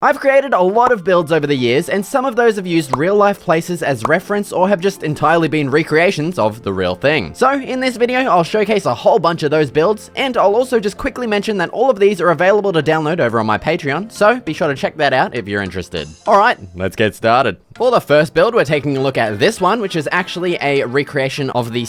I've created a lot of builds over the years, and some of those have used real-life places as reference or have just entirely been recreations of the real thing. So in this video, I'll showcase a whole bunch of those builds, and I'll also just quickly mention that all of these are available to download over on my Patreon, so be sure to check that out if you're interested. Alright, let's get started. For the first build, we're taking a look at this one, which is actually a recreation of the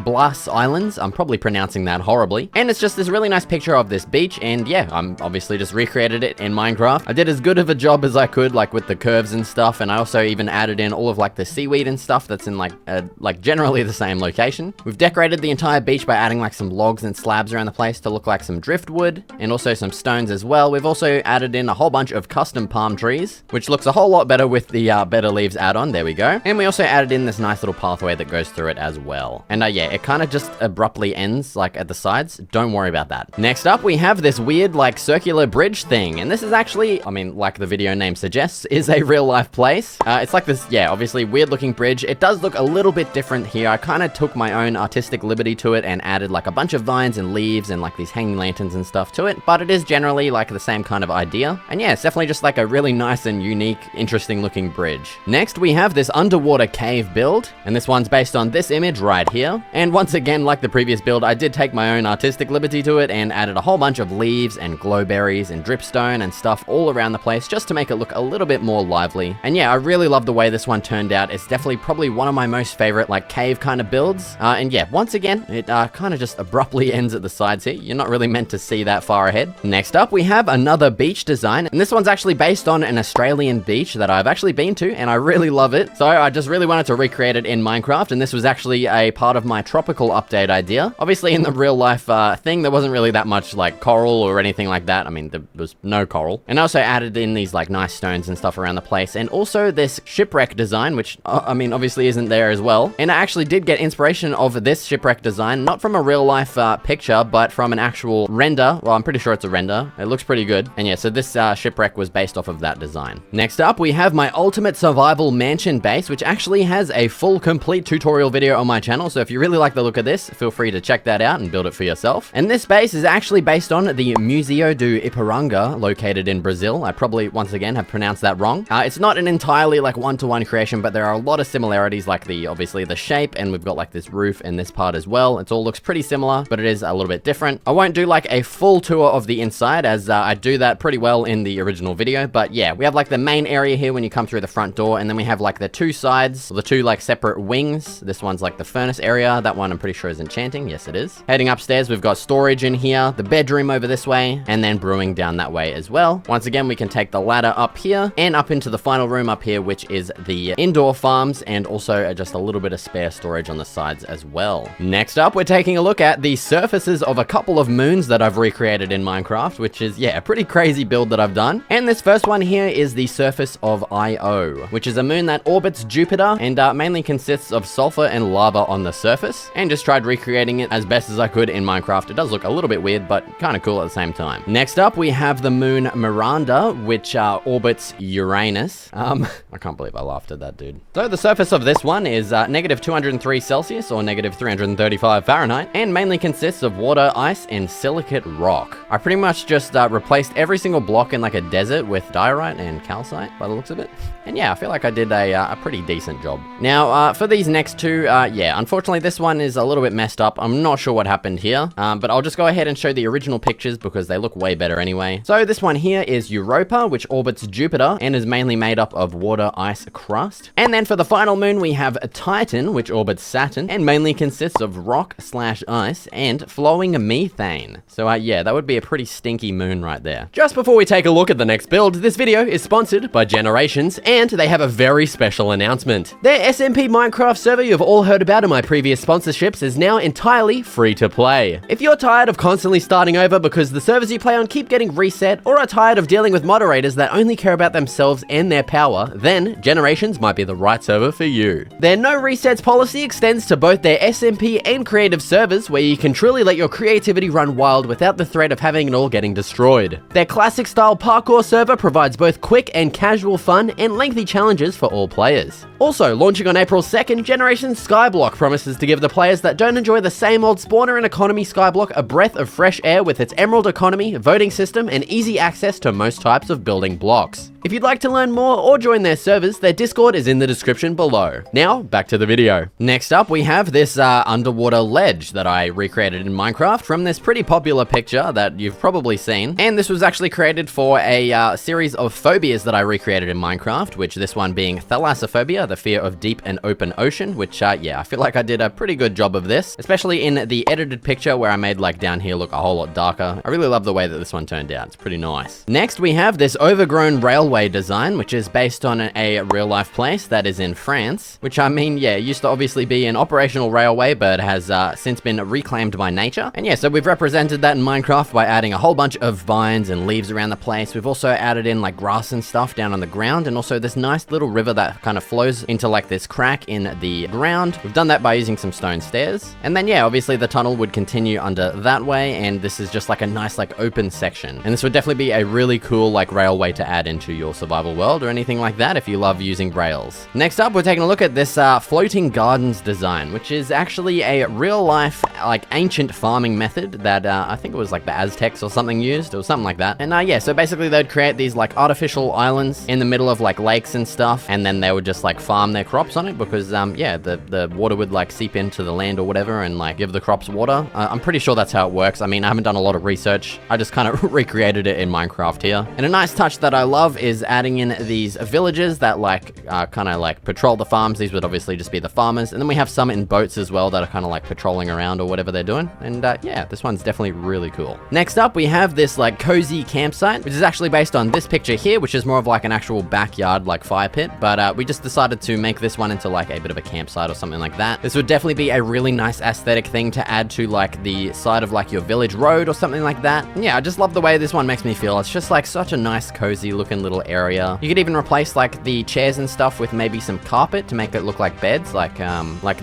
Blas Islands. I'm probably pronouncing that horribly. And it's just this really nice picture of this beach, and yeah, I'm obviously just recreated it in Minecraft. I did as good of a job as I could, like with the curves and stuff, and I also even added in all of like the seaweed and stuff that's in like generally the same location. We've decorated the entire beach by adding like some logs and slabs around the place to look like some driftwood, and also some stones as well. We've also added in a whole bunch of custom palm trees, which looks a whole lot better with the better leaves add-on. There we go. And we also added in this nice little pathway that goes through it as well. And yeah, it kind of just abruptly ends like at the sides. Don't worry about that. Next up, we have this weird like circular bridge thing. And this is actually, I mean, like the video name suggests, is a real life place. It's like this, yeah, obviously weird looking bridge. It does look a little bit different here. I kind of took my own artistic liberty to it and added like a bunch of vines and leaves and like these hanging lanterns and stuff to it. But it is generally like the same kind of idea. And yeah, it's definitely just like a really nice and unique, interesting looking bridge. Next, we have this underwater cave build, and this one's based on this image right here. And once again, like the previous build, I did take my own artistic liberty to it and added a whole bunch of leaves and glowberries and dripstone and stuff all around the place just to make it look a little bit more lively. And yeah, I really love the way this one turned out. It's definitely probably one of my most favorite like cave kind of builds. And yeah, once again, it kind of just abruptly ends at the sides here. You're not really meant to see that far ahead. Next up, we have another beach design, and this one's actually based on an Australian beach that I've actually been to, and I really love it. So I just really wanted to recreate it in Minecraft, and this was actually a part of my tropical update idea. Obviously, in the real life thing, there wasn't really that much like coral or anything like that. I mean, there was no coral. And I also added in these like nice stones and stuff around the place, and also this shipwreck design, which I mean, obviously isn't there as well. And I actually did get inspiration of this shipwreck design, not from a real life picture, but from an actual render. Well, I'm pretty sure it's a render. It looks pretty good. And yeah, so this shipwreck was based off of that design. Next up, we have my ultimate survival mansion base, which actually has a full complete tutorial video on my channel. So if you really like the look of this, feel free to check that out and build it for yourself. And this base is actually based on the Museu do Ipiranga, located in Brazil. I probably, once again, have pronounced that wrong. It's not an entirely like one-to-one creation, but there are a lot of similarities, like obviously the shape, and we've got like this roof and this part as well. It all looks pretty similar, but it is a little bit different. I won't do like a full tour of the inside, as I do that pretty well in the original video. But yeah, we have like the main area here when you come through the front door, and then we have like the two sides, the two like separate wings. This one's like the furnace area. That one I'm pretty sure is enchanting. Yes, it is. Heading upstairs, we've got storage in here, the bedroom over this way, and then brewing down that way as well. Once again, we can take the ladder up here and up into the final room up here, which is the indoor farms, and also just a little bit of spare storage on the sides as well. Next up, we're taking a look at the surfaces of a couple of moons that I've recreated in Minecraft, which is, yeah, a pretty crazy build that I've done. And this first one here is the surface of Io, which is a moon that orbits Jupiter and mainly consists of sulfur and lava on the surface, and just tried recreating it as best as I could in Minecraft. It does look a little bit weird, but kind of cool at the same time. Next up, we have the moon Miranda, which orbits Uranus. I can't believe I laughed at that, dude. So the surface of this one is negative 203 Celsius or negative 335 Fahrenheit, and mainly consists of water, ice, and silicate rock. I pretty much just replaced every single block in like a desert with diorite and calcite by the looks of it. And yeah, I feel like I did a pretty decent job. Now, for these next two, yeah, unfortunately this one is a little bit messed up. I'm not sure what happened here, but I'll just go ahead and show the original pictures because they look way better anyway. So this one here is Europa, which orbits Jupiter and is mainly made up of water, ice, crust. And then for the final moon, we have Titan, which orbits Saturn and mainly consists of rock/ice and flowing methane. So yeah, that would be a pretty stinky moon right there. Just before we take a look at the next build, this video is sponsored by Generations, and they have a very special announcement. Their SMP Minecraft server you've all heard about in my previous sponsorships is now entirely free to play. If you're tired of constantly starting over because the servers you play on keep getting reset, or are tired of dealing with moderators that only care about themselves and their power, then Generations might be the right server for you. Their no resets policy extends to both their SMP and creative servers, where you can truly let your creativity run wild without the threat of having it all getting destroyed. Their classic style parkour server provides both quick and casual fun and lengthy challenges for all players. Also, launching on April 2nd, Generation Skyblock promises to give the players that don't enjoy the same old spawner and economy Skyblock a breath of fresh air with its emerald economy, voting system, and easy access to most types of of building blocks. If you'd like to learn more or join their servers, their Discord is in the description below. Now, back to the video. Next up, we have this underwater ledge that I recreated in Minecraft from this pretty popular picture that you've probably seen. And this was actually created for a series of phobias that I recreated in Minecraft, which this one being thalassophobia, the fear of deep and open ocean, which, yeah, I feel like I did a pretty good job of this, especially in the edited picture where I made like down here look a whole lot darker. I really love the way that this one turned out. It's pretty nice. Next, we have this Overgrown Railway design, which is based on a real life place that is in France, which I mean, yeah, used to obviously be an operational railway, but has since been reclaimed by nature. And yeah, so we've represented that in Minecraft by adding a whole bunch of vines and leaves around the place. We've also added in like grass and stuff down on the ground, and also this nice little river that kind of flows into like this crack in the ground. We've done that by using some stone stairs. And then yeah, obviously the tunnel would continue under that way, and this is just like a nice like open section. And this would definitely be a really cool like railway to add into your survival world or anything like that if you love using rails. Next up, we're taking a look at this floating gardens design, which is actually a real life like ancient farming method that I think it was like the Aztecs or something used, or something like that. And yeah, so basically they'd create these like artificial islands in the middle of like lakes and stuff, and then they would just like farm their crops on it because yeah, the water would like seep into the land or whatever and like give the crops water. I'm pretty sure that's how it works. I mean, I haven't done a lot of research. I just kind of recreated it in Minecraft here. And a nice touch that I love is adding in these villages that like kind of like patrol the farms. These would obviously just be the farmers, and then we have some in boats as well that are kind of like patrolling around or whatever they're doing. And yeah, this one's definitely really cool. Next up, we have this like cozy campsite, which is actually based on this picture here, which is more of like an actual backyard like fire pit, but we just decided to make this one into like a bit of a campsite or something like that. This would definitely be a really nice aesthetic thing to add to like the side of like your village road or something like that. And yeah, I just love the way this one makes me feel. It's just like such a nice cozy looking little area. You could even replace like the chairs and stuff with maybe some carpet to make it look like beds, like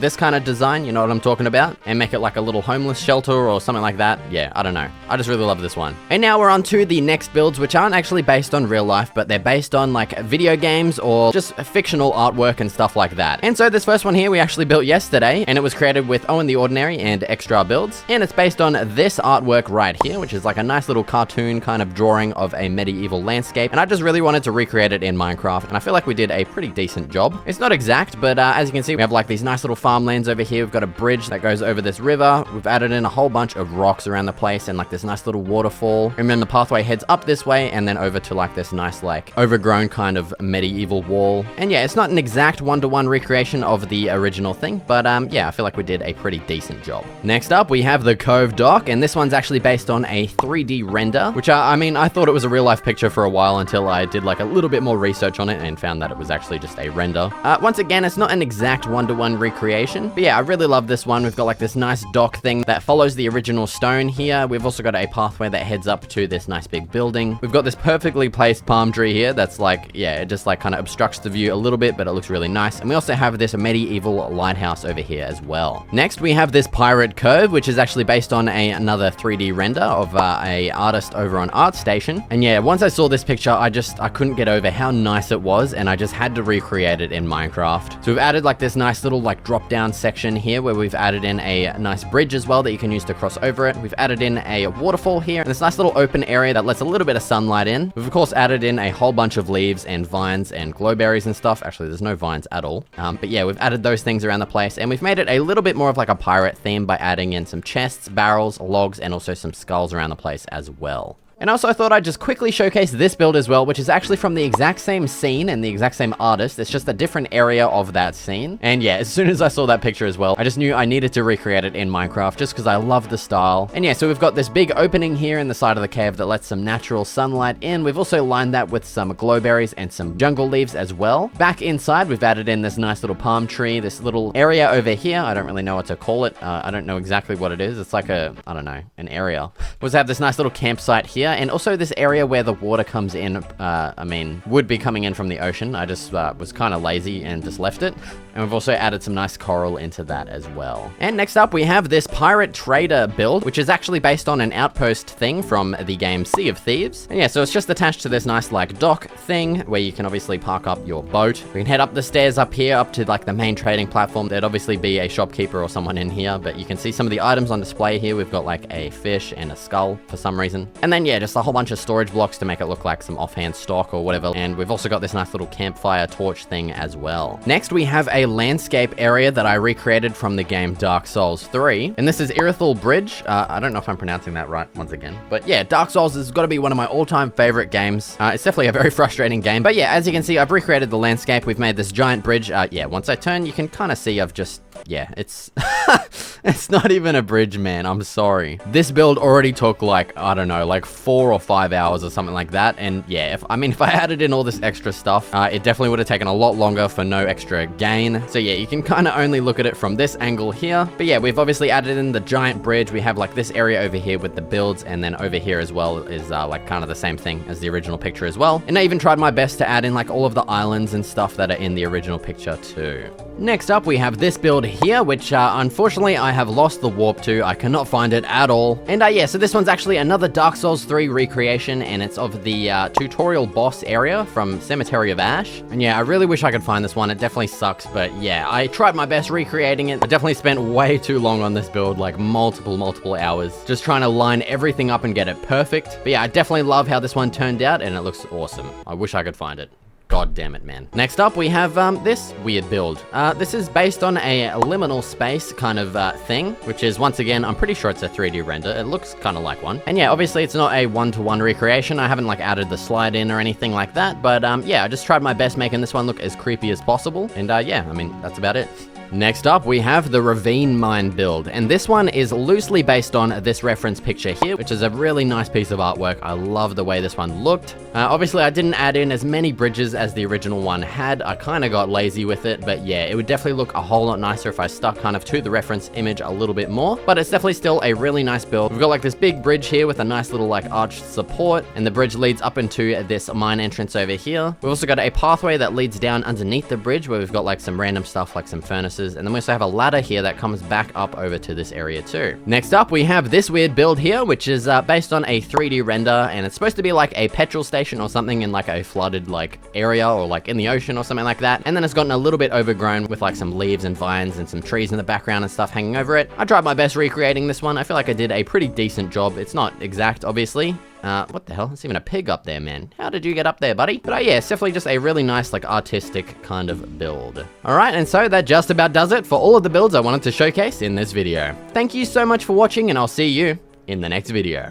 this kind of design, you know what I'm talking about, and make it like a little homeless shelter or something like that. Yeah, I don't know. I just really love this one. And now we're on to the next builds, which aren't actually based on real life, but they're based on like video games or just fictional artwork and stuff like that. And so this first one here we actually built yesterday, and it was created with Owen the Ordinary and Extra Builds, and it's based on this artwork right here, which is like a nice little cartoon kind of drawing of a medieval landscape. And I just really wanted to recreate it in Minecraft, and I feel like we did a pretty decent job. It's not exact, but as you can see, we have like these nice little farmlands over here. We've got a bridge that goes over this river. We've added in a whole bunch of rocks around the place and like this nice little waterfall. And then the pathway heads up this way and then over to like this nice like overgrown kind of medieval wall. And yeah, it's not an exact one-to-one recreation of the original thing, but yeah, I feel like we did a pretty decent job. Next up, we have the Cove Dock, and this one's actually based on a 3D render, which I mean, I thought it was a real life picture for a while until I did like a little bit more research on it and found that it was actually just a render. Once again, it's not an exact one-to-one recreation, but yeah, I really love this one. We've got like this nice dock thing that follows the original stone here. We've also got a pathway that heads up to this nice big building. We've got this perfectly placed palm tree here that's like, yeah, it just like kind of obstructs the view a little bit, but it looks really nice. And we also have this medieval lighthouse over here as well. Next, we have this pirate cove, which is actually based on another 3D render of a artist over on ArtStation. And yeah, once I saw this picture, I couldn't get over how nice it was, and I just had to recreate it in Minecraft. So we've added like this nice little like drop down section here where we've added in a nice bridge as well that you can use to cross over it. We've added in a waterfall here and this nice little open area that lets a little bit of sunlight in. We've of course added in a whole bunch of leaves and vines and glowberries and stuff. Actually, there's no vines at all. But yeah, we've added those things around the place, and we've made it a little bit more of like a pirate theme by adding in some chests, barrels, logs, and also some skulls around the place as well. And also I thought I'd just quickly showcase this build as well, which is actually from the exact same scene and the exact same artist. It's just a different area of that scene. And yeah, as soon as I saw that picture as well, I just knew I needed to recreate it in Minecraft just because I love the style. And yeah, so we've got this big opening here in the side of the cave that lets some natural sunlight in. We've also lined that with some glowberries and some jungle leaves as well. Back inside, we've added in this nice little palm tree, this little area over here. I don't really know what to call it. I don't know exactly what it is. It's like a, I don't know, an area. We also have this nice little campsite here, and also this area where the water comes in, I mean, would be coming in from the ocean. I just was kind of lazy and just left it. And we've also added some nice coral into that as well. And next up, we have this pirate trader build, which is actually based on an outpost thing from the game Sea of Thieves. And yeah, so it's just attached to this nice like dock thing where you can obviously park up your boat. We can head up the stairs up here up to like the main trading platform. There'd obviously be a shopkeeper or someone in here, but you can see some of the items on display here. We've got like a fish and a skull for some reason. And then yeah, just a whole bunch of storage blocks to make it look like some offhand stock or whatever. And we've also got this nice little campfire torch thing as well. Next, we have a landscape area that I recreated from the game Dark Souls 3. And this is Irithal Bridge. I don't know if I'm pronouncing that right once again. But yeah, Dark Souls has got to be one of my all-time favorite games. It's definitely a very frustrating game. But yeah, as you can see, I've recreated the landscape. We've made this giant bridge. Yeah, once I turn, you can kind of see I've just... yeah, it's... it's not even a bridge, man. I'm sorry. This build already took like, I don't know, like 4 or 5 hours or something like that. And yeah, if I added in all this extra stuff, it definitely would have taken a lot longer for no extra gain. So yeah, you can kind of only look at it from this angle here. But yeah, we've obviously added in the giant bridge. We have like this area over here with the builds, and then over here as well is like kind of the same thing as the original picture as well. And I even tried my best to add in like all of the islands and stuff that are in the original picture too. Next up, we have this build here, which unfortunately I have lost the warp to. I cannot find it at all. And yeah, so this one's actually another Dark Souls 3 recreation, and it's of the tutorial boss area from Cemetery of Ash. And yeah, I really wish I could find this one. It definitely sucks, but yeah, I tried my best recreating it. I definitely spent way too long on this build, like multiple hours, just trying to line everything up and get it perfect. But yeah, I definitely love how this one turned out, and it looks awesome. I wish I could find it. God damn it, man. Next up, we have this weird build. This is based on a liminal space kind of thing, which is, once again, I'm pretty sure it's a 3D render. It looks kind of like one. And yeah, obviously it's not a one-to-one recreation. I haven't like added the slide in or anything like that, but yeah, I just tried my best making this one look as creepy as possible. And yeah, I mean, that's about it. Next up, we have the Ravine mine build, and this one is loosely based on this reference picture here, which is a really nice piece of artwork. I love the way this one looked. Obviously, I didn't add in as many bridges as the original one had. I kind of got lazy with it, but yeah, it would definitely look a whole lot nicer if I stuck kind of to the reference image a little bit more, but it's definitely still a really nice build. We've got like this big bridge here with a nice little like arched support, and the bridge leads up into this mine entrance over here. We've also got a pathway that leads down underneath the bridge where we've got like some random stuff like some furnaces. And then we also have a ladder here that comes back up over to this area too. Next up, we have this weird build here, which is based on a 3D render, and it's supposed to be like a petrol station or something in like a flooded like area or like in the ocean or something like that. And then it's gotten a little bit overgrown with like some leaves and vines and some trees in the background and stuff hanging over it. I tried my best recreating this one. I feel like I did a pretty decent job. It's not exact, obviously. What the hell? There's even a pig up there, man. How did you get up there, buddy? But yeah, it's definitely just a really nice, like, artistic kind of build. Alright, and so that just about does it for all of the builds I wanted to showcase in this video. Thank you so much for watching, and I'll see you in the next video.